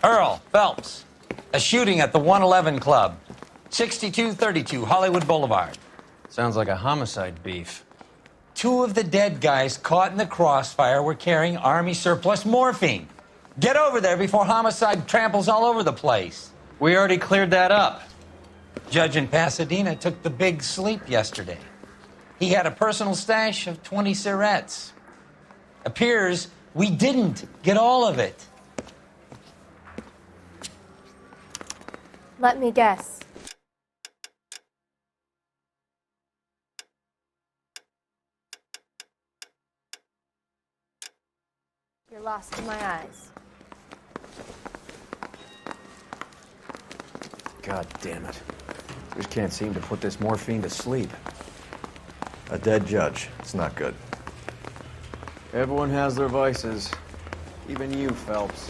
Earl Phelps, a shooting at the 111 Club, 6232 Hollywood Boulevard. Sounds like a homicide beef. Two of the dead guys caught in the crossfire were carrying Army surplus morphine. Get over there before homicide tramples all over the place. We already cleared that up. Judge in Pasadena took the big sleep yesterday. He had a personal stash of 20 cigarettes. Appears we didn't get all of it. Let me guess. You're lost in my eyes. God damn it. Just can't seem to put this morphine to sleep. A dead judge. It's not good. Everyone has their vices. Even you, Phelps.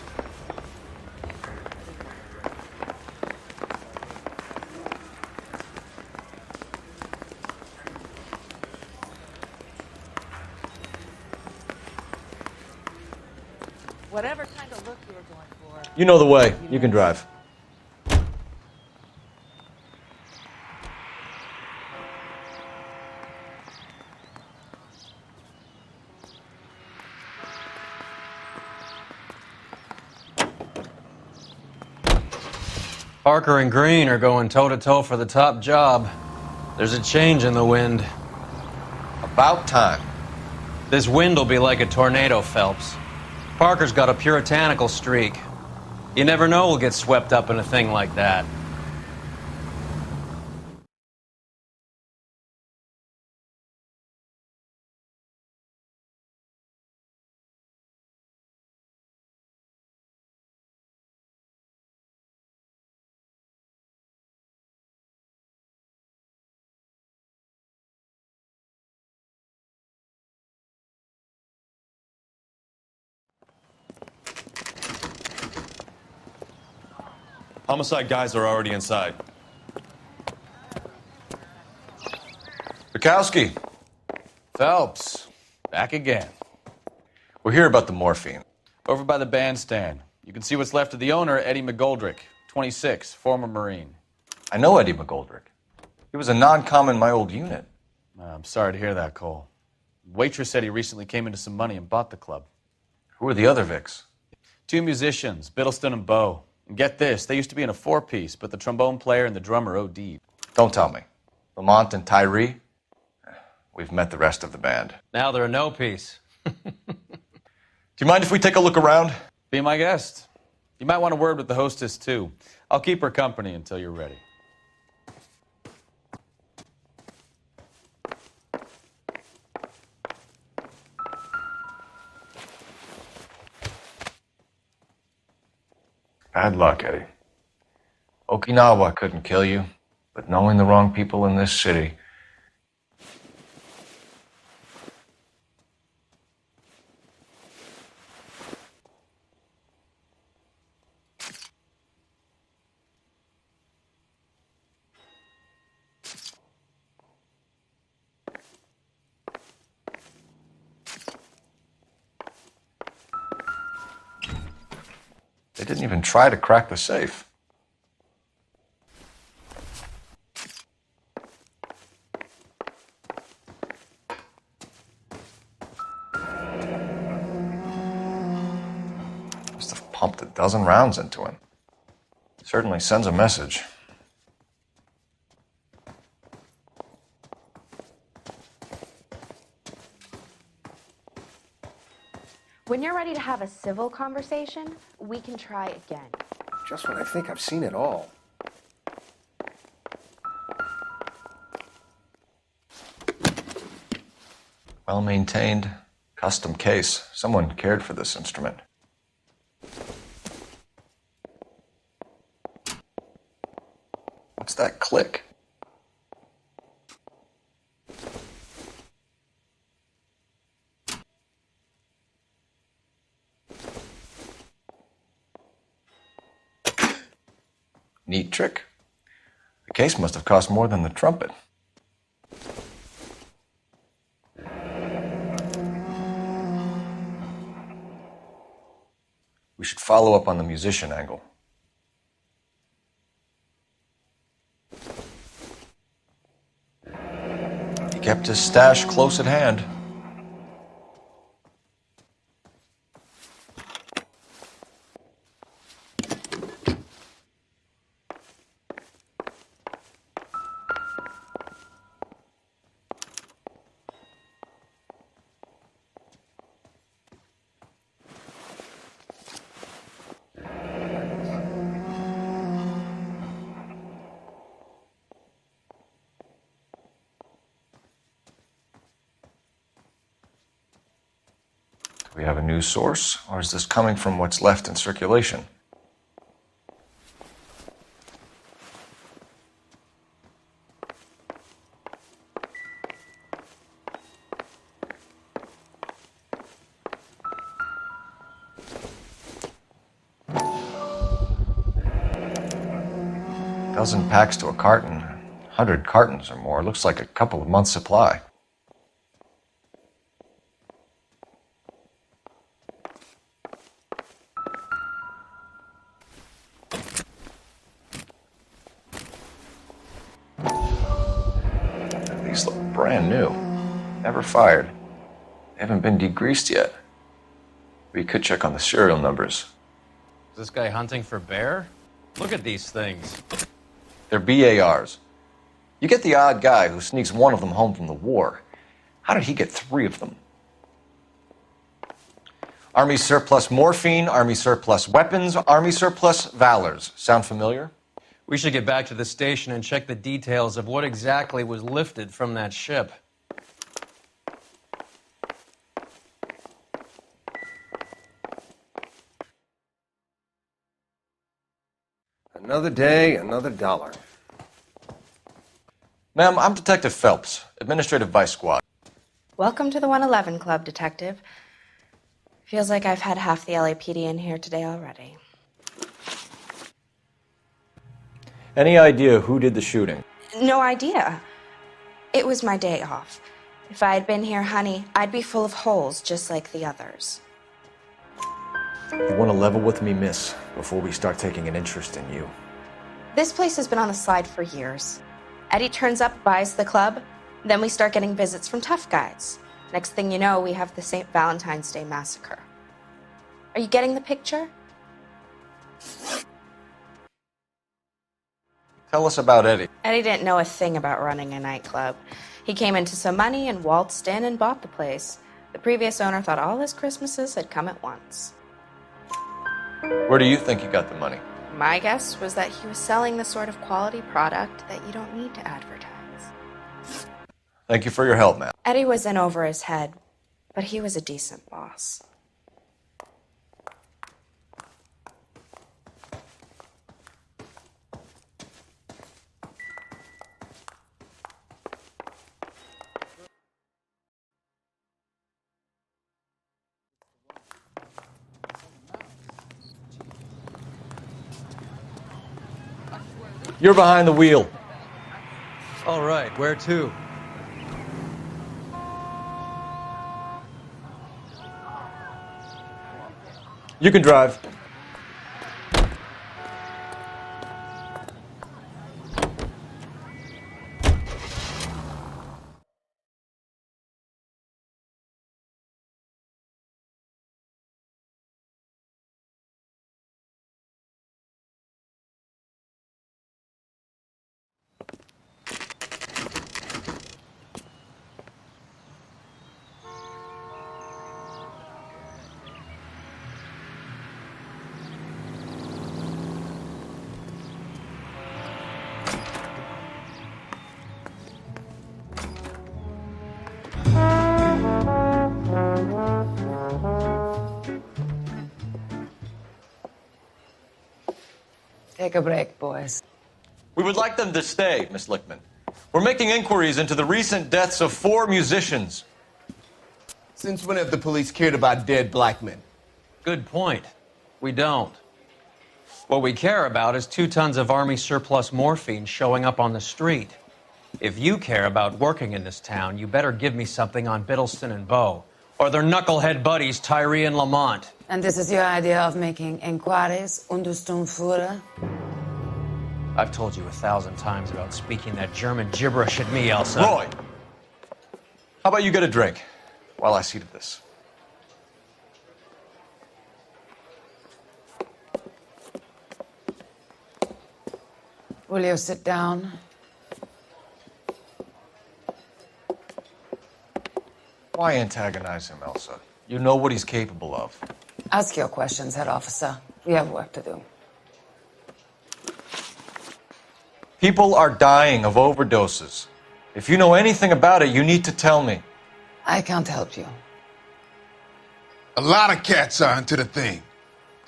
Whatever kind of look you were going for. You know the way. You can drive. Parker and Green are going toe-to-toe for the top job. There's a change in the wind. About time. This wind will be like a tornado, Phelps. Parker's got a puritanical streak. You never know we'll get swept up in a thing like that. Homicide guys are already inside. Bukowski, Phelps, back again. we're here about the morphine. Over by the bandstand. You can see what's left of the owner, Eddie McGoldrick, 26, former Marine. I know Eddie McGoldrick. He was a non-com in my old unit. I'm sorry to hear that, Cole. Waitress said he recently came into some money and bought the club. Who are the other Vics? Two musicians, Biddleston and Bowe. And get this, they used to be in a four-piece, but the trombone player and the drummer OD'd. Don't tell me. Lamont and Tyree? We've met the rest of the band. Now they're a no-piece. Do you mind if we take a look around? Be my guest. You might want a word with the hostess, too. I'll keep her company until you're ready. Bad luck, Eddie. Okinawa couldn't kill you, but knowing the wrong people in this city... They didn't even try to crack the safe. Must have pumped a dozen rounds into him. Certainly sends a message. When you're ready to have a civil conversation, we can try again. Just when I think I've seen it all. Well-maintained, custom case. Someone cared for this instrument. What's that click? Neat trick. The case must have cost more than the trumpet. We should follow up on the musician angle. He kept his stash close at hand. Do we have a news source, or is this coming from what's left in circulation? Dozen packs to a carton, 100 cartons or more. Looks like a couple of months' supply. These look brand new. Never fired. They haven't been degreased yet. We could check on the serial numbers. Is this guy hunting for bear? Look at these things. They're BARs. You get the odd guy who sneaks one of them home from the war. How did he get 3 of them? Army surplus morphine, Army surplus weapons, Army surplus valors. Sound familiar? We should get back to the station and check the details of what exactly was lifted from that ship. Another day, another dollar. Ma'am, I'm Detective Phelps, Administrative Vice Squad. Welcome to the 111 Club, Detective. Feels like I've had half the LAPD in here today already. Any idea who did the shooting? No idea. It was my day off. If I had been here, honey, I'd be full of holes just like the others. You want to level with me, miss, before we start taking an interest in you. This place has been on the slide for years. Eddie turns up, buys the club, then we start getting visits from tough guys. Next thing you know, we have the St. Valentine's Day massacre. Are you getting the picture? Tell us about Eddie. Eddie didn't know a thing about running a nightclub. He came into some money and waltzed in and bought the place. The previous owner thought all his Christmases had come at once. Where do you think he got the money? My guess was that he was selling the sort of quality product that you don't need to advertise. Thank you for your help, ma'am. Eddie was in over his head, but he was a decent boss. You're behind the wheel. All right, where to? You can drive. Take a break, boys. We would like them to stay, Miss Lickman. We're making inquiries into the recent deaths of 4 musicians. Since when have the police cared about dead black men? Good point. We don't. What we care about is 2 tons of Army surplus morphine showing up on the street. If you care about working in this town, you better give me something on Biddleston and Bow, or their knucklehead buddies Tyree and Lamont. And this is your idea of making inquiries, Untersturmführer? I've told you 1,000 times about speaking that German gibberish at me, Elsa. Roy! How about you get a drink while I see to this? Will you sit down? Why antagonize him, Elsa? You know what he's capable of. Ask your questions, Head Officer. We have work to do. People are dying of overdoses. If you know anything about it, you need to tell me. I can't help you. A lot of cats are into the thing.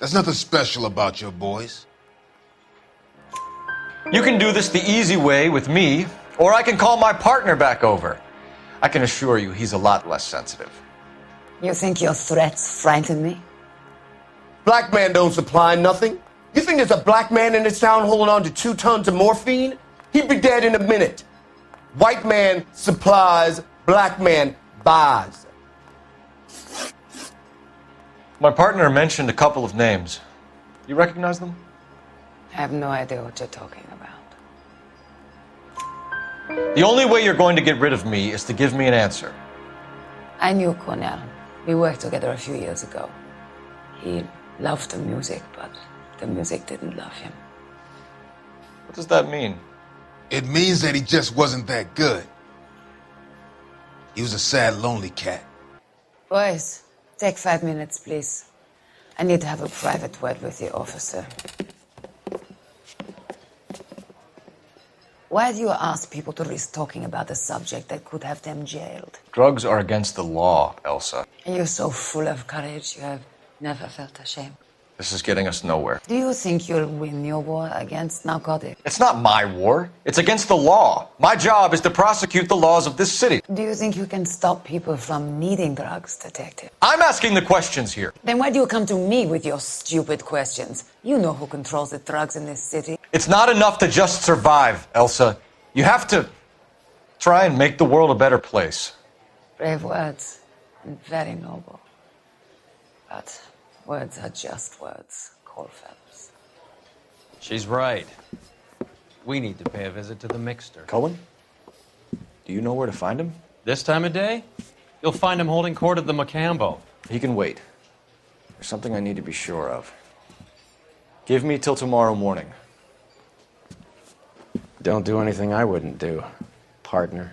There's nothing special about your boys. You can do this the easy way with me, or I can call my partner back over. I can assure you he's a lot less sensitive. You think your threats frighten me? Black man don't supply nothing. You think there's a black man in this town holding on to 2 tons of morphine? He'd be dead in a minute. White man supplies, black man buys. My partner mentioned a couple of names. You recognize them? I have no idea what you're talking about. The only way you're going to get rid of me is to give me an answer. I knew Cornell. We worked together a few years ago. He loved the music, but the music didn't love him. What does that mean? It means that he just wasn't that good. He was a sad, lonely cat. Boys, take 5 minutes, please. I need to have a private word with the officer. Why do you ask people to risk talking about a subject that could have them jailed? Drugs are against the law, Elsa. And you're so full of courage, you have never felt ashamed. This is getting us nowhere. Do you think you'll win your war against narcotics? It's not my war. It's against the law. My job is to prosecute the laws of this city. Do you think you can stop people from needing drugs, Detective? I'm asking the questions here. Then why do you come to me with your stupid questions? You know who controls the drugs in this city. It's not enough to just survive, Elsa. You have to try and make the world a better place. Brave words and very noble. But words are just words, Cole Phelps. She's right. We need to pay a visit to the Mixter. Cohen? Do you know where to find him? This time of day, you'll find him holding court at the Macambo. He can wait. There's something I need to be sure of. Give me till tomorrow morning. Don't do anything I wouldn't do, partner.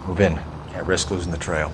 Move in. Can't risk losing the trail.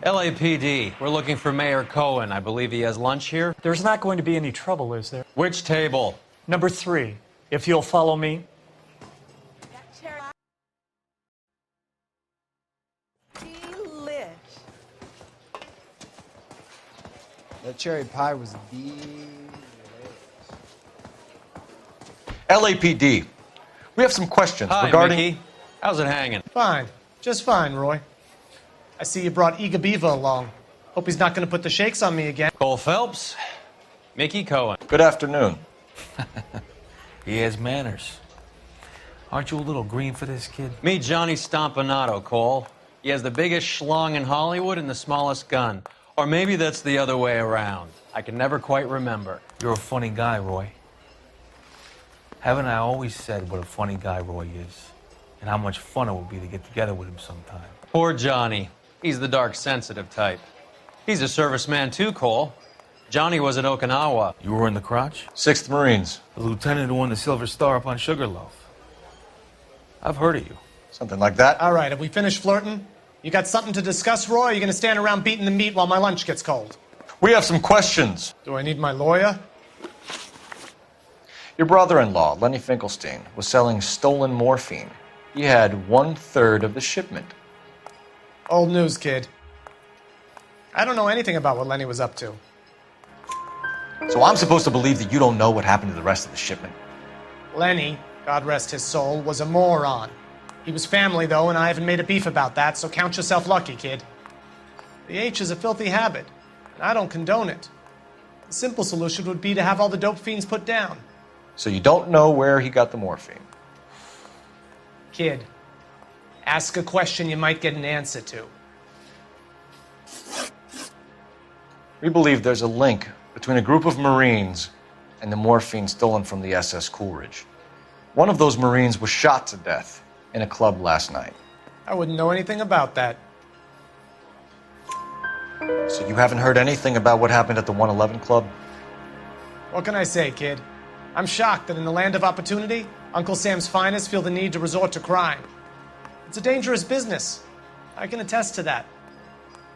LAPD, we're looking for Mayor Cohen. I believe he has lunch here. There's not going to be any trouble, is there? Which table? Number 3, if you'll follow me. Delish. That cherry pie was LAPD. We have some questions Hi, regarding. Mickey. How's it hanging? Fine. Just fine, Roy. I see you brought Iga Beaver along. Hope he's not going to put the shakes on me again. Cole Phelps, Mickey Cohen. Good afternoon. He has manners. Aren't you a little green for this kid? Meet Johnny Stompanato, Cole. He has the biggest schlong in Hollywood and the smallest gun. Or maybe that's the other way around. I can never quite remember. You're a funny guy, Roy. Haven't I always said what a funny guy Roy is? And how much fun it would be to get together with him sometime? Poor Johnny. He's the dark, sensitive type. He's a serviceman too, Cole. Johnny was at Okinawa. You were in the crotch? 6th Marines. The lieutenant who won the Silver Star up on Sugarloaf. I've heard of you. Something like that. All right, have we finished flirting? You got something to discuss, Roy? Or are you going to stand around beating the meat while my lunch gets cold? We have some questions. Do I need my lawyer? Your brother-in-law, Lenny Finkelstein, was selling stolen morphine. He had 1/3 of the shipment. Old news, kid. I don't know anything about what Lenny was up to. So I'm supposed to believe that you don't know what happened to the rest of the shipment? Lenny, God rest his soul, was a moron. He was family, though, and I haven't made a beef about that, so count yourself lucky, kid. The H is a filthy habit, and I don't condone it. The simple solution would be to have all the dope fiends put down. So you don't know where he got the morphine? Kid, ask a question you might get an answer to. We believe there's a link between a group of Marines and the morphine stolen from the SS Coolidge. One of those Marines was shot to death in a club last night. I wouldn't know anything about that. So you haven't heard anything about what happened at the 111 Club? What can I say, kid? I'm shocked that in the land of opportunity, Uncle Sam's finest feel the need to resort to crime. It's a dangerous business. I can attest to that.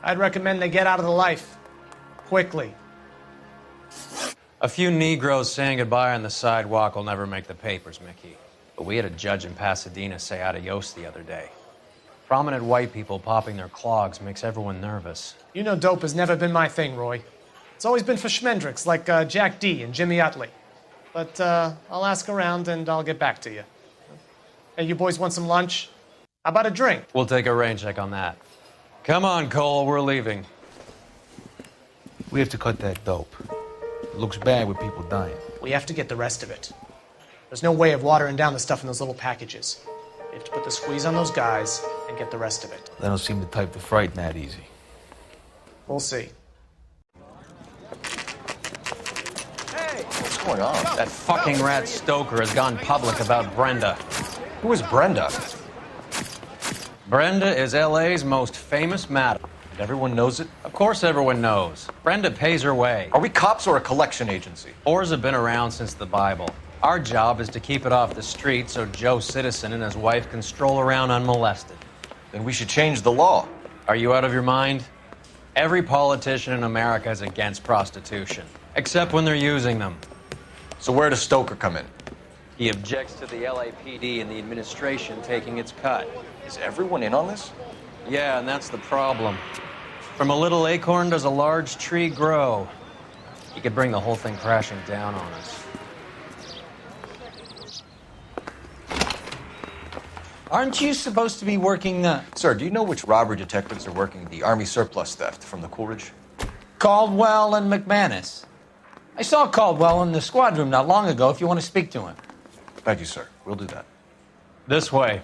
I'd recommend they get out of the life. Quickly. A few Negroes saying goodbye on the sidewalk will never make the papers, Mickey. But we had a judge in Pasadena say adios the other day. Prominent white people popping their clogs makes everyone nervous. You know dope has never been my thing, Roy. It's always been for schmendricks like Jack D. and Jimmy Utley. But I'll ask around and I'll get back to you. Hey, you boys want some lunch? How about a drink? We'll take a rain check on that. Come on, Cole, we're leaving. We have to cut that dope. It looks bad with people dying. We have to get the rest of it. There's no way of watering down the stuff in those little packages. We have to put the squeeze on those guys and get the rest of it. They don't seem the type to frighten that easy. We'll see. What's going on? That fucking rat Stoker has gone public about Brenda. Who is Brenda? Brenda is LA's most famous madam. And everyone knows it? Of course everyone knows. Brenda pays her way. Are we cops or a collection agency? Whores have been around since the Bible. Our job is to keep it off the street so Joe Citizen and his wife can stroll around unmolested. Then we should change the law. Are you out of your mind? Every politician in America is against prostitution, except when they're using them. So where does Stoker come in? He objects to the LAPD and the administration taking its cut. Is everyone in on this? Yeah, and that's the problem. From a little acorn does a large tree grow. You could bring the whole thing crashing down on us. Aren't you supposed to be working Sir, do you know which robbery detectives are working the Army surplus theft from the Coolidge? Caldwell and McManus? I saw Caldwell in the squad room not long ago if you want to speak to him. Thank you, sir. We'll do that. This way.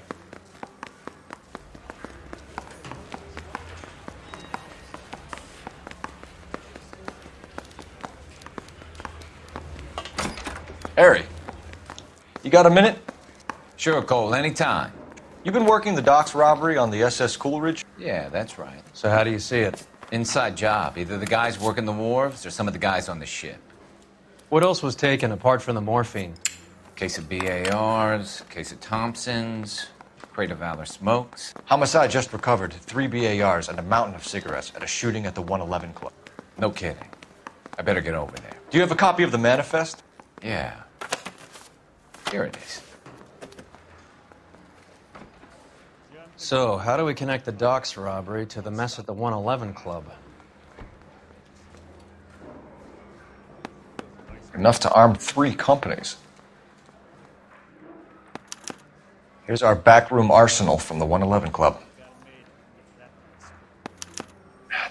Harry, you got a minute? Sure, Cole, anytime. You've been working the docks robbery on the SS Coolidge? Yeah, that's right. So how do you see it? Inside job. Either the guys working the wharves or some of the guys on the ship. What else was taken apart from the morphine? Case of BARs, case of Thompsons, Crate of Valor smokes. Homicide just recovered 3 BARs and a mountain of cigarettes at a shooting at the 111 Club. No kidding. I better get over there. Do you have a copy of the manifest? Yeah. Here it is. So, how do we connect the docks robbery to the mess at the 111 Club? Enough to arm 3 companies. Here's our backroom arsenal from the 111 Club.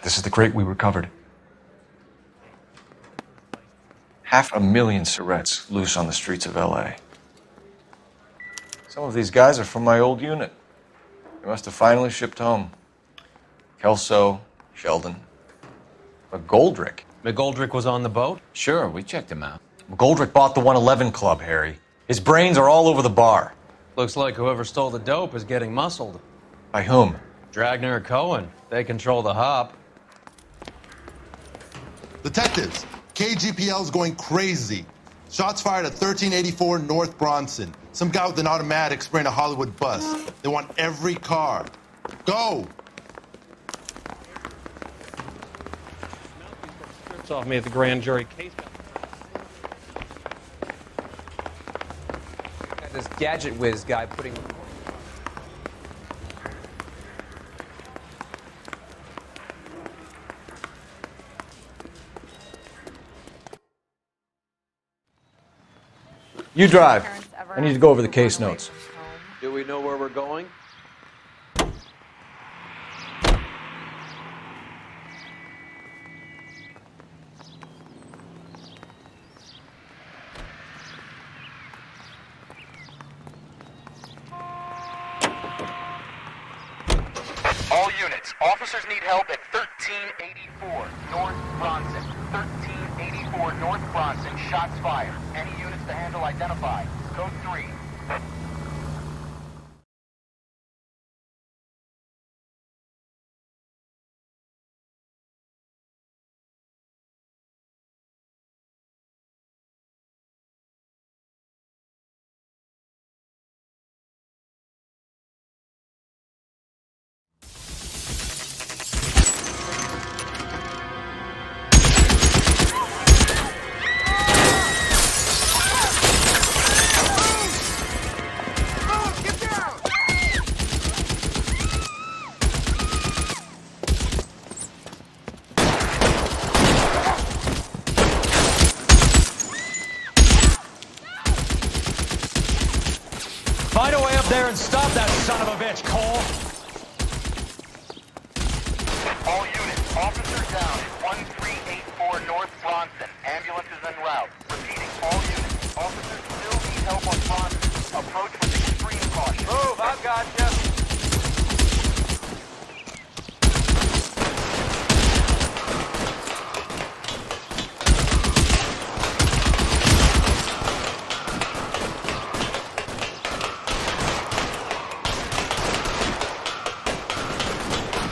This is the crate we recovered. 500,000 cigarettes loose on the streets of LA. Some of these guys are from my old unit. They must have finally shipped home. Kelso, Sheldon, McGoldrick. McGoldrick was on the boat? Sure, we checked him out. McGoldrick bought the 111 Club, Harry. His brains are all over the bar. Looks like whoever stole the dope is getting muscled. By whom? Dragner or Cohen. They control the hop. Detectives, KGPL's going crazy. Shots fired at 1384 North Bronson. Some guy with an automatic spraying a Hollywood bus. They want every car. Go! Off me at the grand jury case. This gadget whiz guy putting... You drive. I need to go over the case notes. Do we know where we're going? All units, officers need help at 1384 North Bronson. 1384 North Bronson, shots fired. Any units to handle identify. Code 3. Find a way up there and stop that son of a bitch, Cole! All units, officer down at 1384 North Bronson. Ambulance is en route. Repeating, all units, officers still need help on Bronson. Approach with extreme caution. Move, I've got you.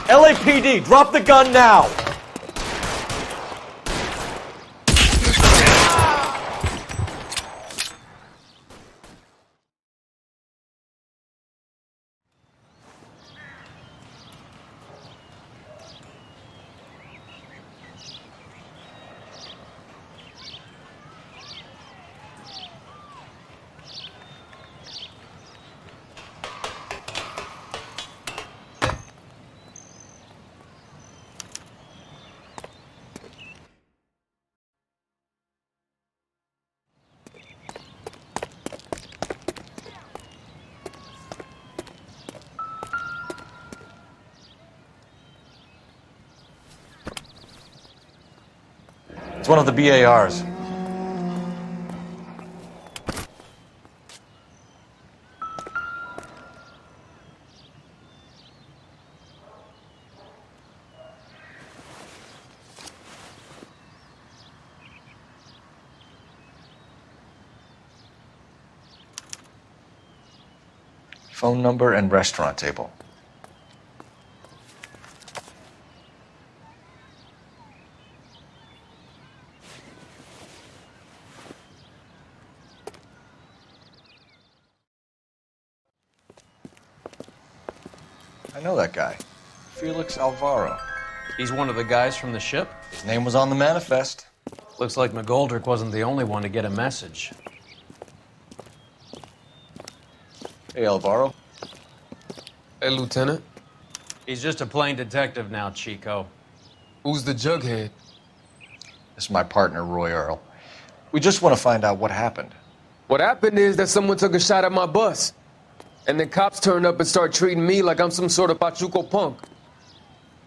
LAPD, drop the gun now! It's one of the BARs. Phone number and restaurant table. I know that guy. Felix Alvaro. He's one of the guys from the ship? His name was on the manifest. Looks like McGoldrick wasn't the only one to get a message. Hey, Alvaro. Hey, Lieutenant. He's just a plain detective now, Chico. Who's the jughead? This is my partner, Roy Earl. We just want to find out what happened. What happened is that someone took a shot at my bus. And then cops turned up and start treating me like I'm some sort of Pachuco punk.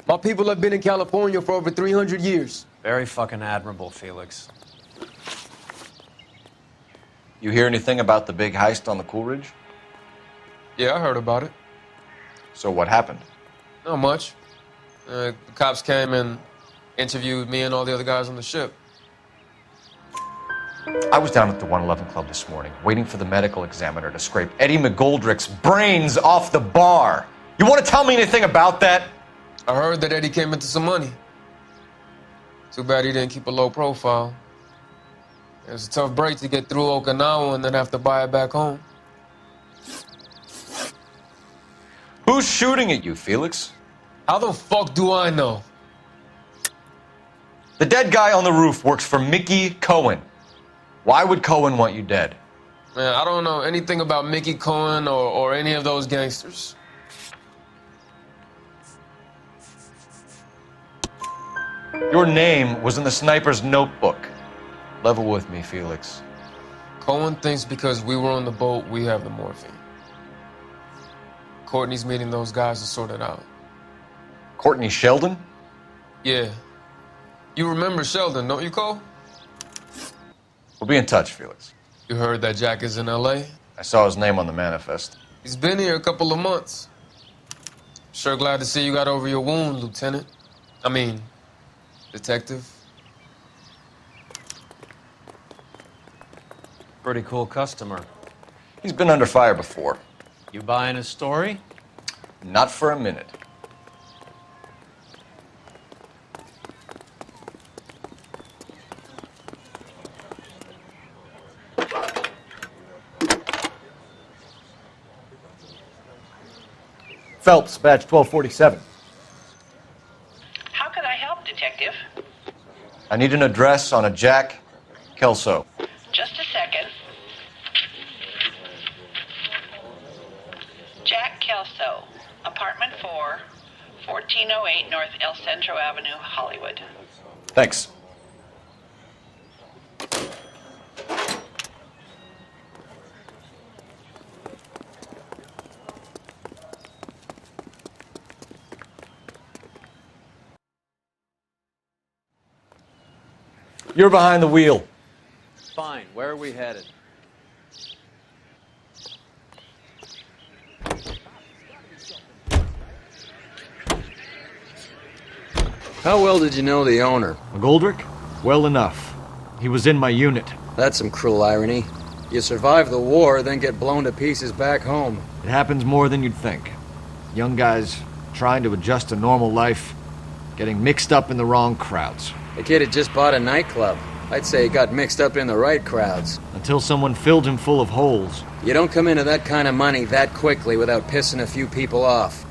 My people have been in California for over 300 years. Very fucking admirable, Felix. You hear anything about the big heist on the Coolidge? Yeah, I heard about it. So what happened? Not much. The cops came and interviewed me and all the other guys on the ship. I was down at the 111 Club this morning, waiting for the medical examiner to scrape Eddie McGoldrick's brains off the bar. You want to tell me anything about that? I heard that Eddie came into some money. Too bad he didn't keep a low profile. It was a tough break to get through Okinawa and then have to buy it back home. Who's shooting at you, Felix? How the fuck do I know? The dead guy on the roof works for Mickey Cohen. Why would Cohen want you dead? Man, I don't know anything about Mickey Cohen or any of those gangsters. Your name was in the sniper's notebook. Level with me, Felix. Cohen thinks because we were on the boat, we have the morphine. Courtney's meeting those guys to sort it out. Courtney Sheldon? Yeah. You remember Sheldon, don't you, Cole? We'll be in touch, Felix. You heard that Jack is in L.A.? I saw his name on the manifest. He's been here a couple of months. Sure glad to see you got over your wound, Lieutenant. I mean, Detective. Pretty cool customer. He's been under fire before. You buying his story? Not for a minute. Phelps, badge 1247. How can I help, Detective? I need an address on a Jack Kelso. Just a second. Jack Kelso, apartment 4, 1408 North El Centro Avenue, Hollywood. Thanks. You're behind the wheel. Fine. Where are we headed? How well did you know the owner? McGoldrick? Well enough. He was in my unit. That's some cruel irony. You survive the war, then get blown to pieces back home. It happens more than you'd think. Young guys trying to adjust to normal life, getting mixed up in the wrong crowds. The kid had just bought a nightclub. I'd say he got mixed up in the right crowds. Until someone filled him full of holes. You don't come into that kind of money that quickly without pissing a few people off.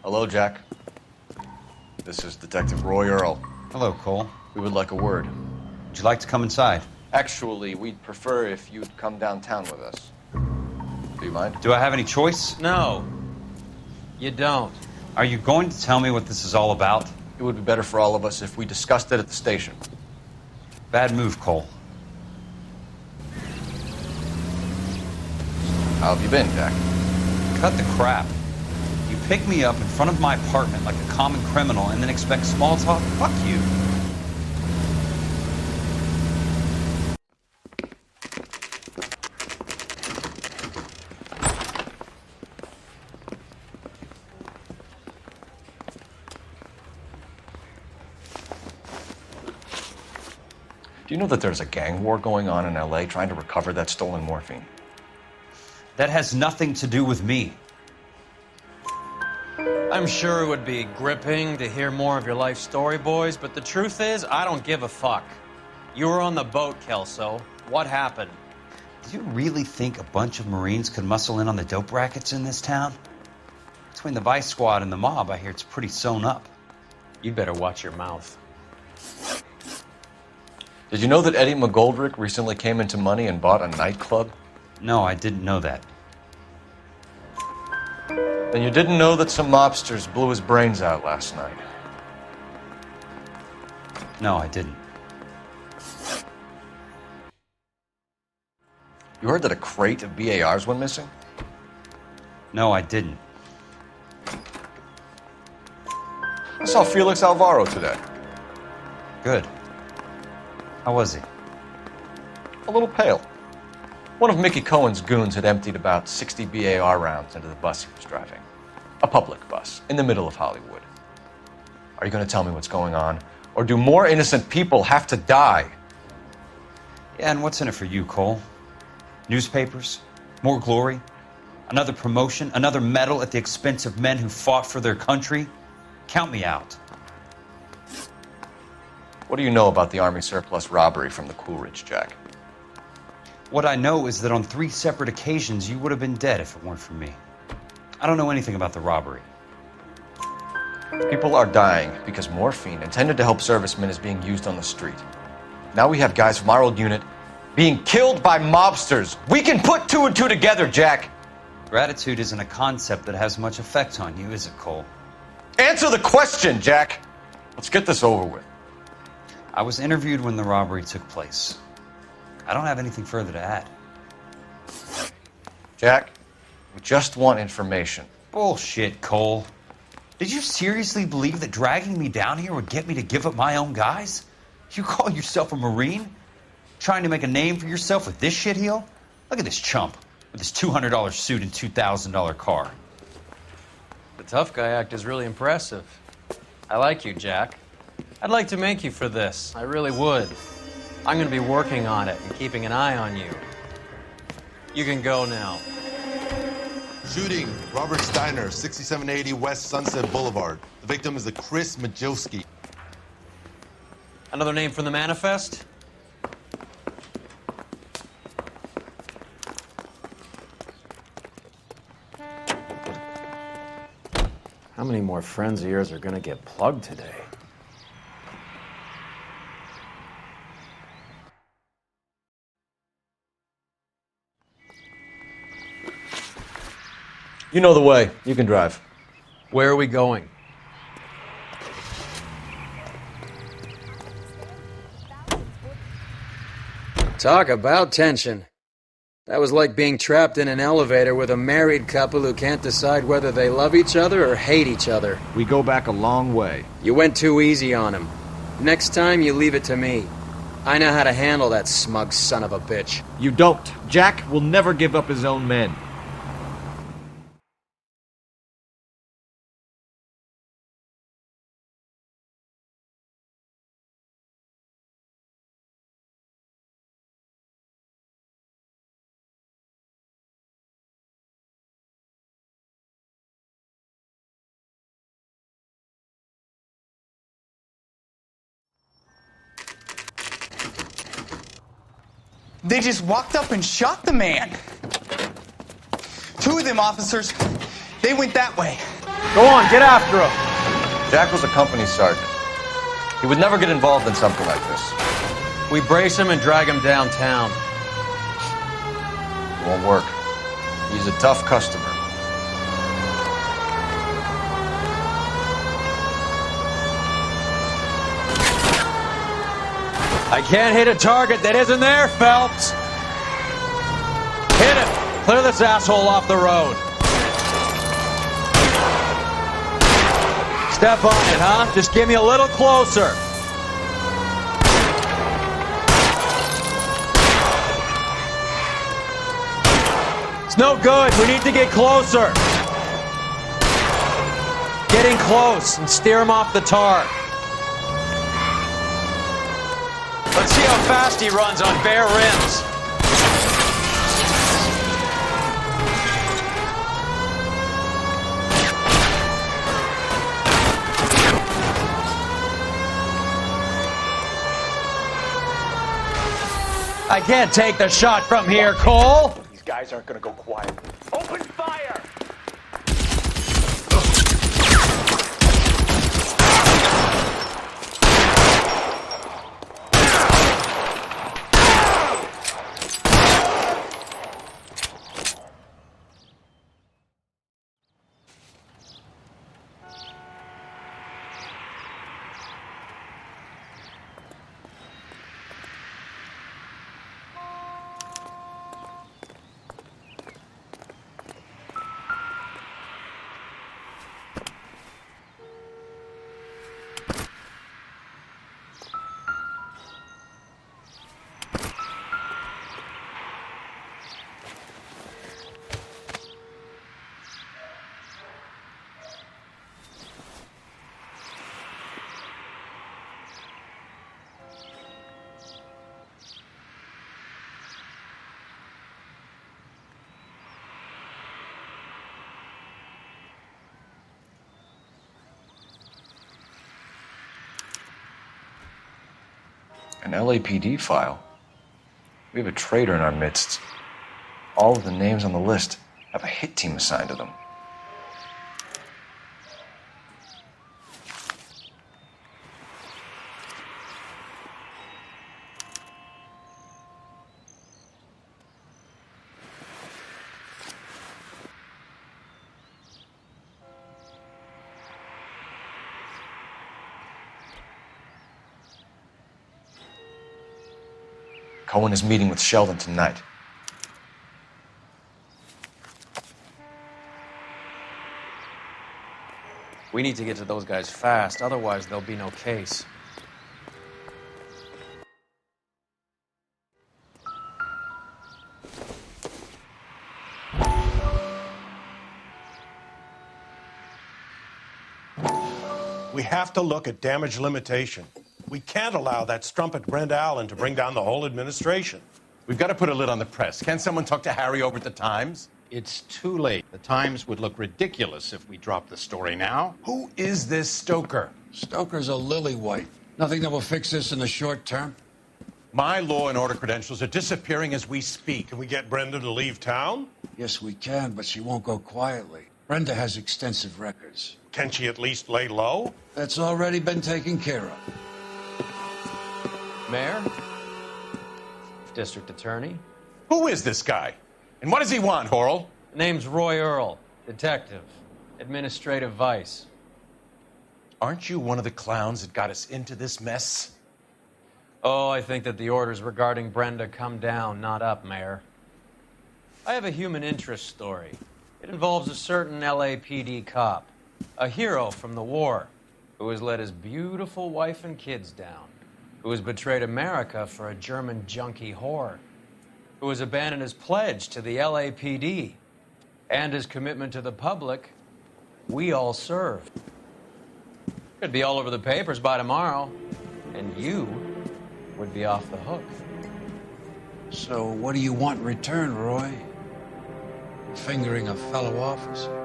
Hello, Jack. This is Detective Roy Earl. Hello, Cole. We would like a word. Would you like to come inside? Actually, we'd prefer if you'd come downtown with us. Do you mind? Do I have any choice? No. You don't. Are you going to tell me what this is all about? It would be better for all of us if we discussed it at the station. Bad move, Cole. How have you been, Jack? Cut the crap. You pick me up in front of my apartment like a common criminal and then expect small talk? Fuck you. Do you know that there's a gang war going on in LA trying to recover that stolen morphine? That has nothing to do with me. I'm sure it would be gripping to hear more of your life story, boys, but the truth is, I don't give a fuck. You were on the boat, Kelso. What happened? Do you really think a bunch of Marines could muscle in on the dope rackets in this town? Between the Vice Squad and the mob, I hear it's pretty sewn up. You'd better watch your mouth. Did you know that Eddie McGoldrick recently came into money and bought a nightclub? No, I didn't know that. Then you didn't know that some mobsters blew his brains out last night? No, I didn't. You heard that a crate of BARs went missing? No, I didn't. I saw Felix Alvaro today. Good. How was he? A little pale. One of Mickey Cohen's goons had emptied about 60 BAR rounds into the bus he was driving. A public bus, in the middle of Hollywood. Are you going to tell me what's going on? Or do more innocent people have to die? Yeah, and what's in it for you, Cole? Newspapers? More glory? Another promotion? Another medal at the expense of men who fought for their country? Count me out. What do you know about the Army surplus robbery from the Coolidge, Jack? What I know is that on 3 separate occasions, you would have been dead if it weren't for me. I don't know anything about the robbery. People are dying because morphine intended to help servicemen is being used on the street. Now we have guys from our old unit being killed by mobsters. We can put 2 and 2 together, Jack. Gratitude isn't a concept that has much effect on you, is it, Cole? Answer the question, Jack. Let's get this over with. I was interviewed when the robbery took place. I don't have anything further to add. Jack, we just want information. Bullshit, Cole. Did you seriously believe that dragging me down here would get me to give up my own guys? You call yourself a Marine? Trying to make a name for yourself with this shitheel? Look at this chump with his $200 suit and $2,000 car. The tough guy act is really impressive. I like you, Jack. I'd like to make you for this. I really would. I'm going to be working on it and keeping an eye on you. You can go now. Shooting, Robert Steiner, 6780 West Sunset Boulevard. The victim is a Chris Majowski. Another name from the manifest? How many more friends of yours are going to get plugged today? You know the way. You can drive. Where are we going? Talk about tension. That was like being trapped in an elevator with a married couple who can't decide whether they love each other or hate each other. We go back a long way. You went too easy on him. Next time, you leave it to me. I know how to handle that smug son of a bitch. You don't. Jack will never give up his own men. They just walked up and shot the man. 2 of them officers, they went that way. Go on, get after him. Jack was a company sergeant. He would never get involved in something like this. We brace him and drag him downtown. It won't work. He's a tough customer. I can't hit a target that isn't there, Phelps. Hit him. Clear this asshole off the road. Step on it, huh? Just give me a little closer. It's no good. We need to get closer. Getting close and steer him off the tar. Let's see how fast he runs on bare rims. I can't take the shot from here, Cole. These guys aren't gonna go quiet. Open fire! An LAPD file. We have a traitor in our midst. All of the names on the list have a hit team assigned to them. Cohen is meeting with Sheldon tonight. We need to get to those guys fast, otherwise there'll be no case. We have to look at damage limitation. We can't allow that strumpet Brent Allen to bring down the whole administration. We've got to put a lid on the press. Can someone talk to Harry over at the Times? It's too late. The Times would look ridiculous if we dropped the story now. Who is this Stoker? Stoker's a lily-white. Nothing that will fix this in the short term. My law and order credentials are disappearing as we speak. Can we get Brenda to leave town? Yes, we can, but she won't go quietly. Brenda has extensive records. Can she at least lay low? That's already been taken care of. Mayor? District Attorney? Who is this guy? And what does he want, Horrell? Name's Roy Earl, detective, administrative vice. Aren't you one of the clowns that got us into this mess? Oh, I think that the orders regarding Brenda come down, not up, Mayor. I have a human interest story. It involves a certain LAPD cop, a hero from the war, who has let his beautiful wife and kids down, who has betrayed America for a German junkie whore, who has abandoned his pledge to the LAPD and his commitment to the public we all served. Could be all over the papers by tomorrow, and you would be off the hook. So what do you want in return, Roy? Fingering a fellow officer?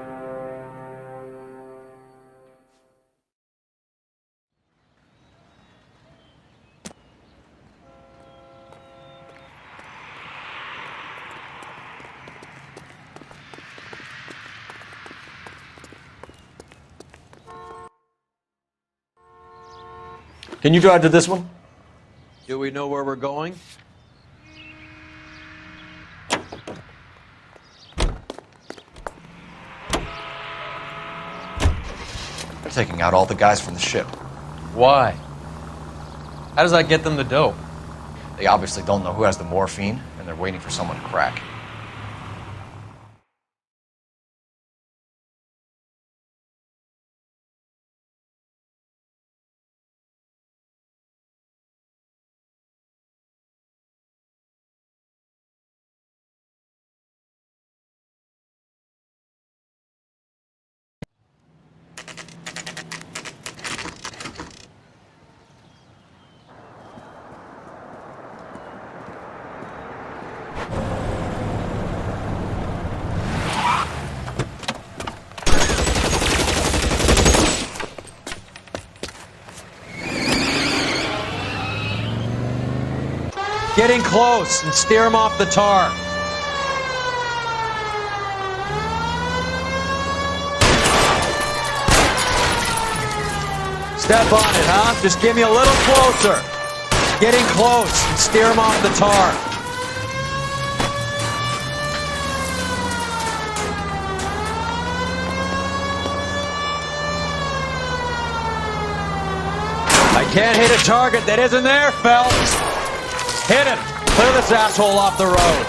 Can you drive to this one? Do we know where we're going? They're taking out all the guys from the ship. Why? How does that get them the dope? They obviously don't know who has the morphine, and they're waiting for someone to crack. Get in close and steer him off the tar. Step on it, huh? Just give me a little closer. Get in close and steer him off the tar. I can't hit a target that isn't there, Phelps. Hit him. Clear this asshole off the road.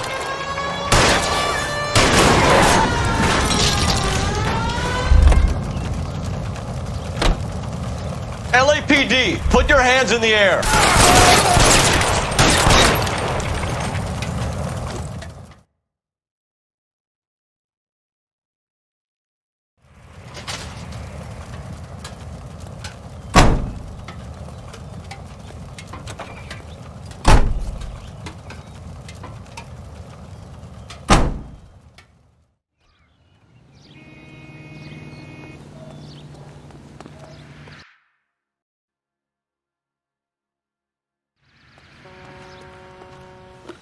LAPD, put your hands in the air.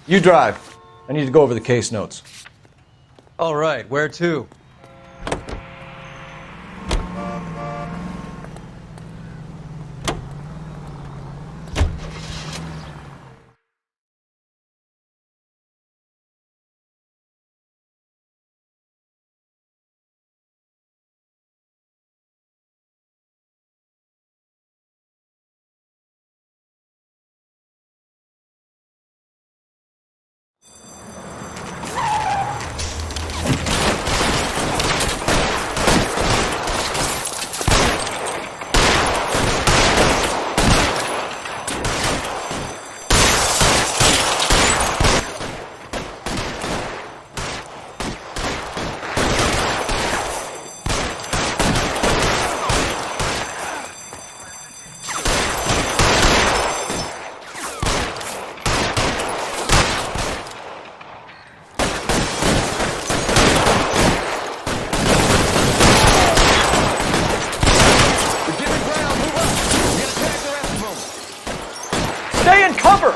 You drive. I need to go over the case notes. All right, where to? Stay in cover!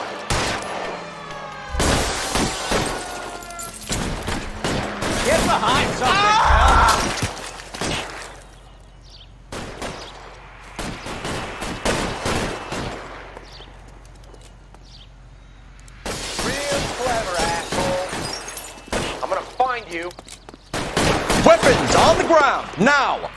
Get behind something, Real clever, asshole. I'm gonna find you. Weapons on the ground, now!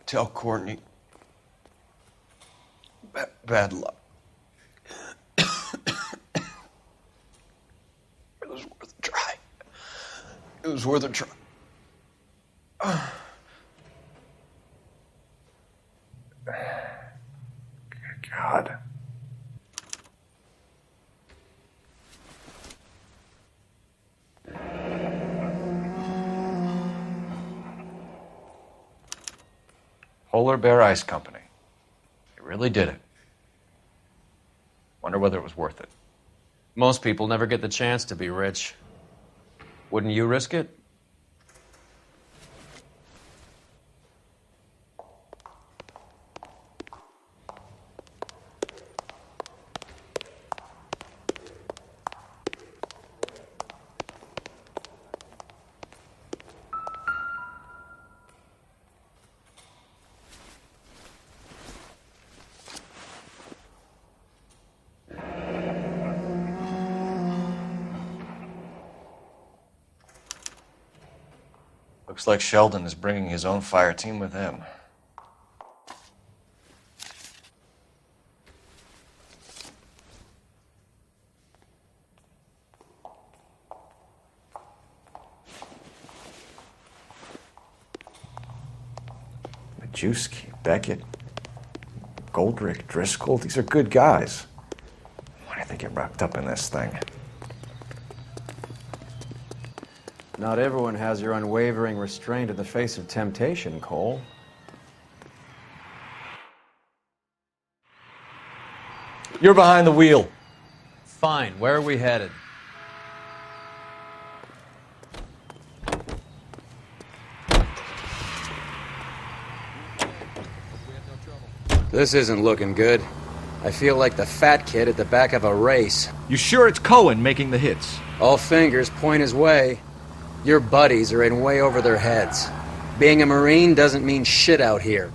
Tell Courtney. Bad luck. It was worth a try. It was worth a try. God. Polar Bear Ice Company. They really did it. Wonder whether it was worth it. Most people never get the chance to be rich. Wouldn't you risk it? Looks like Sheldon is bringing his own fire team with him. Majewski, Beckett, Goldrick, Driscoll, these are good guys. Why did they get wrapped up in this thing? Not everyone has your unwavering restraint in the face of temptation, Cole. You're behind the wheel. Fine. Where are we headed? This isn't looking good. I feel like the fat kid at the back of a race. You sure it's Cohen making the hits? All fingers point his way. Your buddies are in way over their heads. Being a Marine doesn't mean shit out here.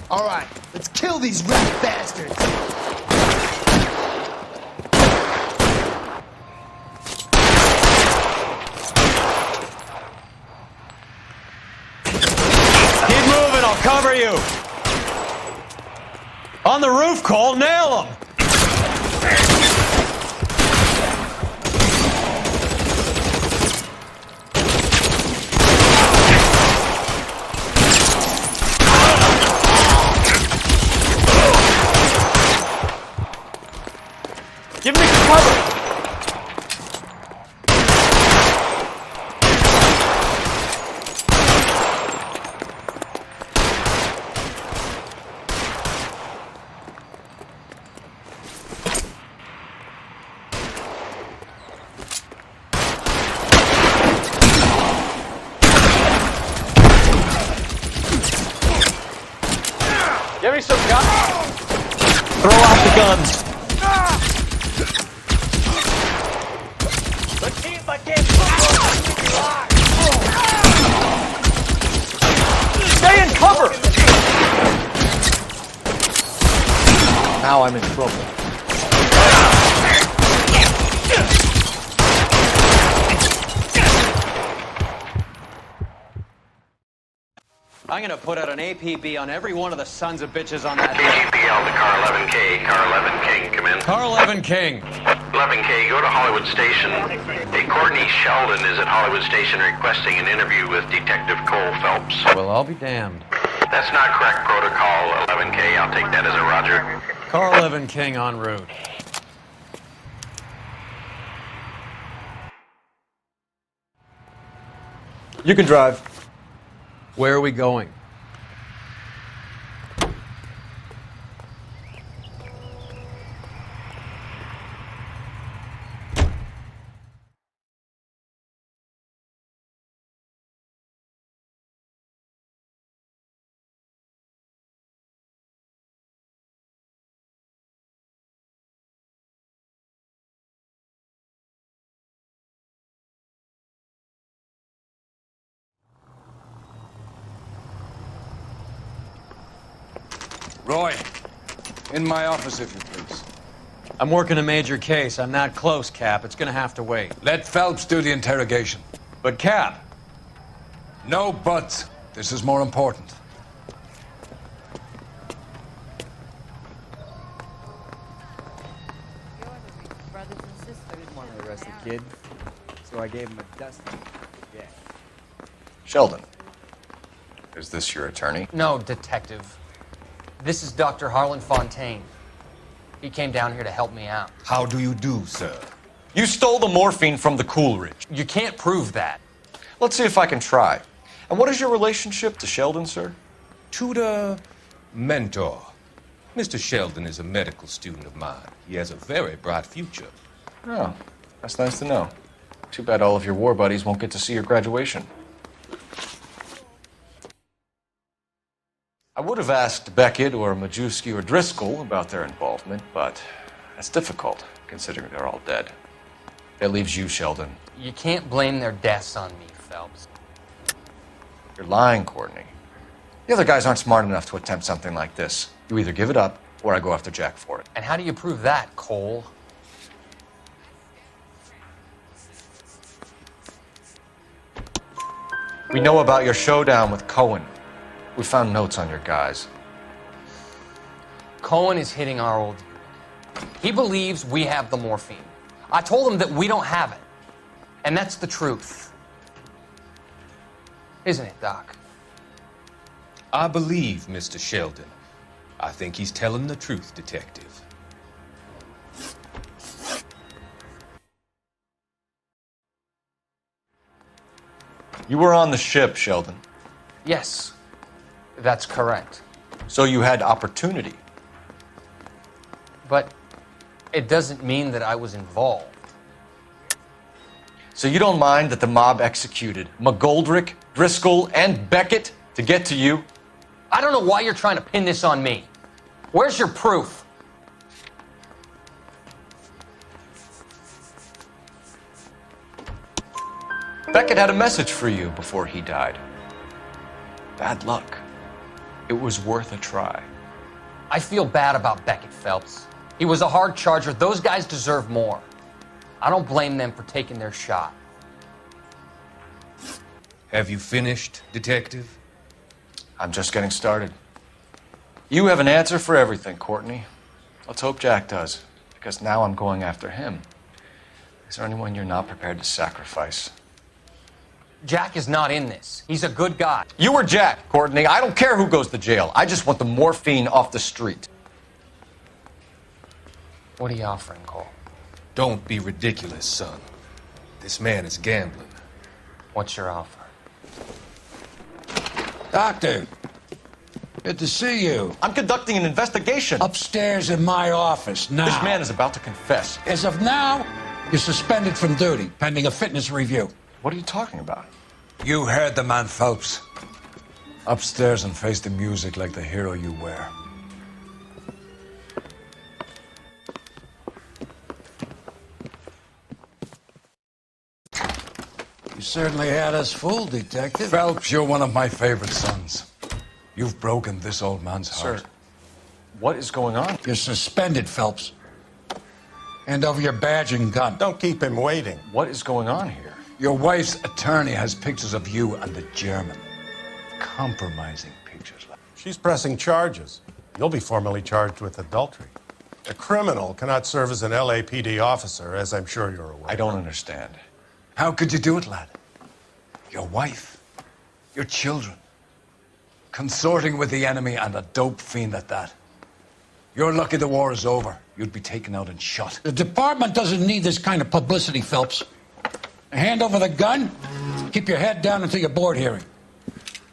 All right, let's kill these rat bastards. Keep moving, I'll cover you. On the roof, Cole, nail him. Give me some cover! Give me some cover! Throw out the guns! Stay in cover! Now I'm in trouble. I'm gonna put out an APB on every one of the sons of bitches on that. KGPL to Car 11K. Car 11 King, come in. Car 11 King. 11K, go to Hollywood Station. Hey, Courtney Sheldon is at Hollywood Station requesting an interview with Detective Cole Phelps. Well, I'll be damned. That's not correct protocol, 11K. I'll take that as a roger. Car 11 King en route. You can drive. Where are we going? Roy, in my office, if you please. I'm working a major case. I'm not close, Cap. It's gonna have to wait. Let Phelps do the interrogation. But, Cap. No buts. This is more important. Brothers and sisters. I didn't want to arrest the kid, so I gave him a dusting. Yeah. Sheldon, is this your attorney? No, Detective. This is Dr. Harlan Fontaine. He came down here to help me out. How do you do, sir? You stole the morphine from the Coolidge. You can't prove that. Let's see if I can try. And what is your relationship to Sheldon, sir? Tutor, mentor. Mr. Sheldon is a medical student of mine. He has a very bright future. Oh, that's nice to know. Too bad all of your war buddies won't get to see your graduation. I would have asked Beckett or Majewski or Driscoll about their involvement, but that's difficult, considering they're all dead. That leaves you, Sheldon. You can't blame their deaths on me, Phelps. You're lying, Courtney. The other guys aren't smart enough to attempt something like this. You either give it up, or I go after Jack for it. And how do you prove that, Cole? We know about your showdown with Cohen. We found notes on your guys. Cohen is hitting our old unit. He believes we have the morphine. I told him that we don't have it. And that's the truth. Isn't it, Doc? I believe Mr. Sheldon. I think he's telling the truth, Detective. You were on the ship, Sheldon. Yes, that's correct. So you had opportunity. But it doesn't mean that I was involved. So you don't mind that the mob executed McGoldrick, Driscoll, and Beckett to get to you? I don't know why you're trying to pin this on me. Where's your proof? Beckett had a message for you before he died. Bad luck. It was worth a try. I feel bad about Beckett, Phelps. He was a hard charger. Those guys deserve more. I don't blame them for taking their shot. Have you finished, Detective? I'm just getting started. You have an answer for everything, Courtney. Let's hope Jack does, because now I'm going after him. Is there anyone you're not prepared to sacrifice? Jack is not in this. He's a good guy. You were Jack, Courtney. I don't care who goes to jail. I just want the morphine off the street. What are you offering, Cole? Don't be ridiculous, son. This man is gambling. What's your offer? Doctor, good to see you. I'm conducting an investigation. Upstairs in my office now. This man is about to confess. As of now, you're suspended from duty, pending a fitness review. What are you talking about? You heard the man, Phelps. Upstairs and face the music like the hero you were. You certainly had us fooled, Detective. Phelps, you're one of my favorite sons. You've broken this old man's heart. Sir, what is going on? You're suspended, Phelps. Hand over your badge and gun. Don't keep him waiting. What is going on here? Your wife's attorney has pictures of you and the German. Compromising pictures. She's pressing charges. You'll be formally charged with adultery. A criminal cannot serve as an LAPD officer, as I'm sure you're aware. I don't understand. How could you do it, lad? Your wife, your children, consorting with the enemy and a dope fiend at that. You're lucky the war is over. You'd be taken out and shot. The department doesn't need this kind of publicity, Phelps. Hand over the gun, keep your head down until your board hearing.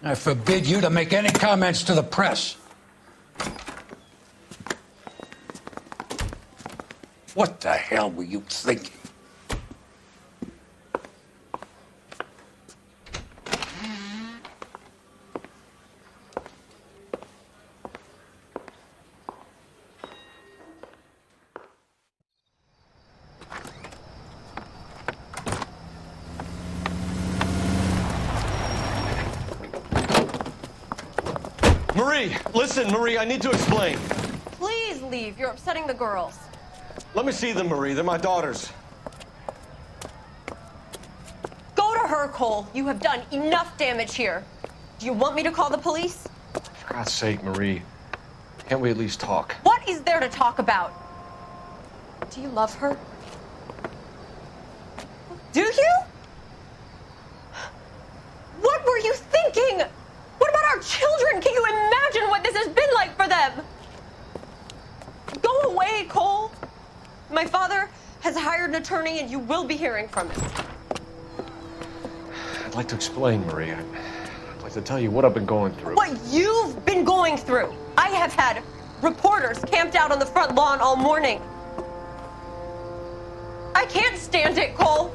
I forbid you to make any comments to the press. What the hell were you thinking? Marie, listen, Marie, I need to explain. Please leave. You're upsetting the girls. Let me see them, Marie. They're my daughters. Go to her, Cole. You have done enough damage here. Do you want me to call the police? For God's sake, Marie. Can't we at least talk? What is there to talk about? Do you love her? Do you? What were you thinking? What about our children? Can you imagine what this has been like for them? Go away, Cole. My father has hired an attorney and you will be hearing from him. I'd like to explain, Marie. I'd like to tell you what I've been going through. What you've been going through. I have had reporters camped out on the front lawn all morning. I can't stand it, Cole.